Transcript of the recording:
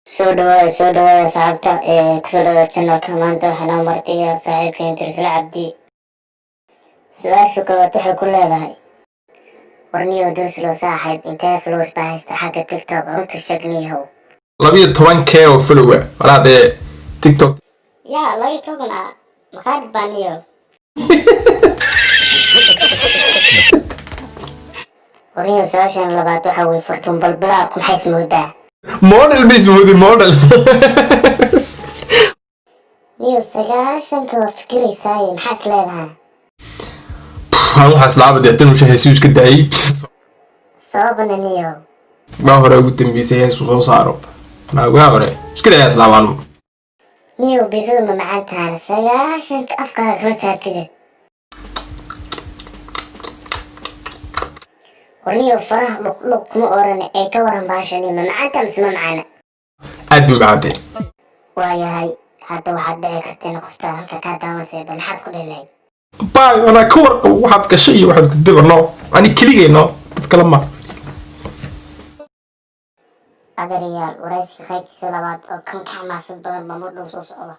سودو صاحبتا كسودو channel كمان waxaan martiya saaxiibkeen Tirsla Cabdi su'aashu ka waxay ku leedahay warniyo Tirsla saaxiib intee followers baa haysta xagga TikTok runta sheegniyow 12k oo follower walaade TikTok ya 12 maxaad baaniyo warniyo su'aashan labaad waxa way furtun balbala maxay ismoodaa model bismudi model niyo sagaashanka waa fikiraysaa maxaa is leedahay waxaa islaabad ee tan Jesus ka daayay sababna niyo ma hore ugu dambeysay Jesus soo saaro ma hore iska daayay islaaban niyo bisoo ma macaan tahay sagaashanka afkaaga ka saartid warniyo faraha luq kuma oran ee ka waran baashani ma macaanta mise ma macaana aad buu macaantay waayahay hadda waxaad dhici karteen qofta halka ka daawansay bal xad ku dheelay باي أنا كور واحد كشيء واحد كده نو أنا كليجي نو بتكلم ما أدريال ورئيس خيبتي سلامات أو كم كحماسة بدل ما مرضو صوص الله